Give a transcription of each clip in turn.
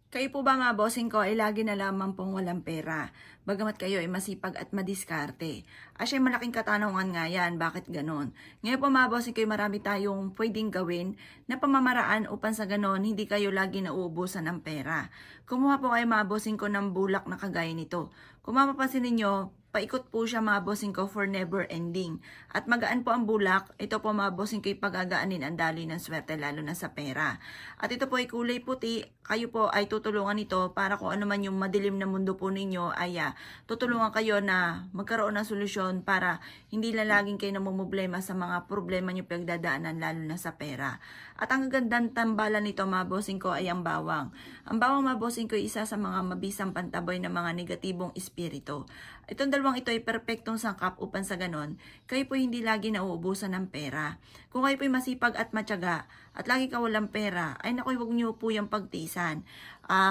Kayo po ba mga bossing ko ay lagi na lamang pong walang pera, bagamat kayo ay masipag at madiskarte? Asya malaking katanungan nga yan, bakit ganon? Ngayon po mga bossing ko ay marami tayong pwedeng gawin na pamamaraan upang sa ganon hindi kayo lagi nauubusan ng pera. Kumuha po kayo mga bossing ko ng bulak na kagaya nito. Kung mapapansin ninyo, paikot po siya mga bossing ko for never ending. At magaan po ang bulak, ito po mga bossing ko ay pagagaanin ang daloy ng swerte lalo na sa pera. At ito po ay kulay puti, kayo po ay tutulungan ito para kung ano man yung madilim na mundo po ninyo ay tutulungan kayo na magkaroon ng solusyon para hindi na laging kayo namumblema sa mga problema nyo pagdadaanan lalo na sa pera. At ang gandang tambalan nito mga bossing ko ay ang bawang. Ang bawang mga bossing ko ay isa sa mga mabisang pantaboy ng mga negatibong espiritu. Itong dalawang ito ay perpektong sangkap upang sa ganon, kayo po hindi lagi nauubusan ng pera. Kung kayo po ay masipag at matyaga at lagi ka walang pera, ay naku, huwag niyo po yung pagtisan.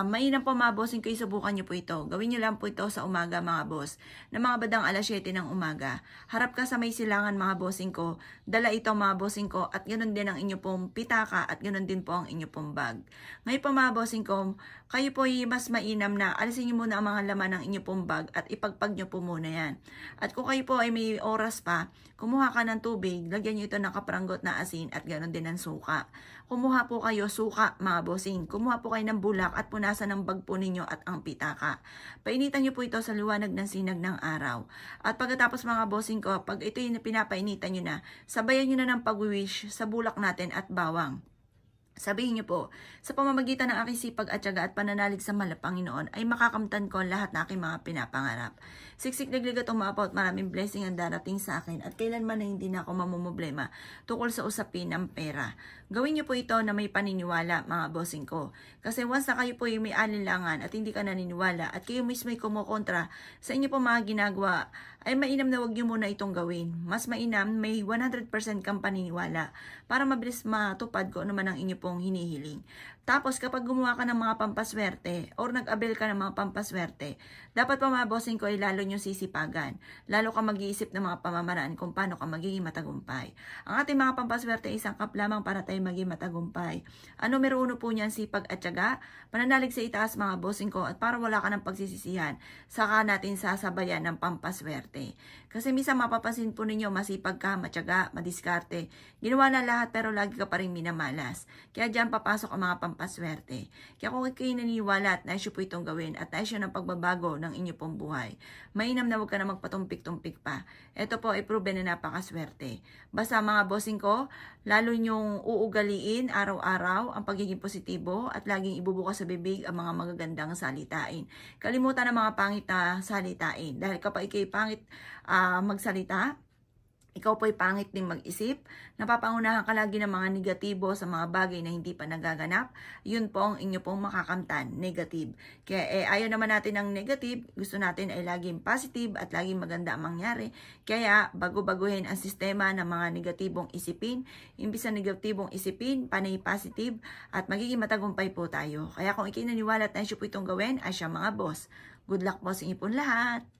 Mainam po mga bossing ko, subukan niyo po ito. Gawin niyo lang po ito sa umaga mga boss. Na mga badang alas 7 ng umaga. Harap ka sa may silangan mga bossing ko. Dala ito mga bossing ko at ganoon din ang inyo pong pitaka at ganoon din po ang inyo pong bag. Ngayon po mga bossing ko, kayo po ay mas mainam na alisin niyo muna ang mga laman ng inyo pong bag at ipagpag niyo po muna yan. At kung kayo po ay may oras pa, kumuha ka ng tubig, lagyan niyo ito ng kapranggot na asin at ganoon din ng suka. Kumuha po kayo suka mga bossing. Kumuha po kayo ng bulak at punasan ng bag po ninyo at ang pitaka. Painitan niyo po ito sa liwanag ng sinag ng araw. At pagkatapos mga bossing ko, pag ito yung pinapainitan niyo na, sabayan niyo na ng pag-wish sa bulak natin at bawang. Sabihin niyo po, sa pamamagitan ng aking sipag at tiyaga at pananalig sa Panginoon ay makakamtan ko lahat na aking mga pinapangarap. Siksik naglig at umaapaw at maraming blessing ang darating sa akin at kailanman na hindi na ako mamumblema tungkol sa usapin ng pera. Gawin niyo po ito na may paniniwala mga bossing ko. Kasi once na kayo po yung may alinlangan at hindi ka naniniwala at kayo mismo ay kumukontra sa inyo po mga ginagawa, ay mainam na huwag niyo muna itong gawin. Mas mainam may 100% kang paniniwala para mabilis matupad ko naman ang inyo pong hinihiling. Tapos kapag gumawa ka ng mga pampaswerte or nag-avail ka ng mga pampaswerte, dapat pa mga bossing ko ay lalo nyo sisipagan. Lalo ka mag-iisip ng mga pamamaraan kung paano ka magiging matagumpay. Ang ating mga pampaswerte ay isang kap lamang para tayo maging matagumpay. Ang numero 1 po niyan, sipag at tiyaga, pananalig sa itaas mga bossing ko at para wala ka ng pagsisisihan, saka natin sasabayan ng pampaswerte. Kasi minsan mapapansin po ninyo, masipag ka, matyaga, madiskarte, ginawa na lahat pero lagi ka pa rin minamalas. Kaya dyan papasok ang mga pampaswerte. Kaya kung kayo naniniwala at nais po itong gawin at nais ng pagbabago ng inyo pong buhay, mainam na huwag ka na magpatumpik-tumpik pa. Ito po ay proven na napakaswerte. Basta mga bossing ko, lalo nyong uugaliin araw-araw ang pagiging positibo at laging ibubukas sa bibig ang mga magagandang salitain. Kalimutan ang mga pangit na salitain. Dahil kapag ikay pangit magsalita, ikaw po'y pangit ding mag-isip, napapangunahan ka lagi ng mga negatibo sa mga bagay na hindi pa nagaganap, yun po ang inyo pong makakamtan, negative. Kaya ayaw naman natin ng negative, gusto natin ay laging positive at laging maganda ang mangyari. Kaya bago-baguhin ang sistema ng mga negatibong isipin, imbis na negatibong isipin, panay positive at magiging matagumpay po tayo. Kaya kung ikinaniwala at nais po itong gawin, ay siya mga boss. Good luck po sa inyo pong lahat!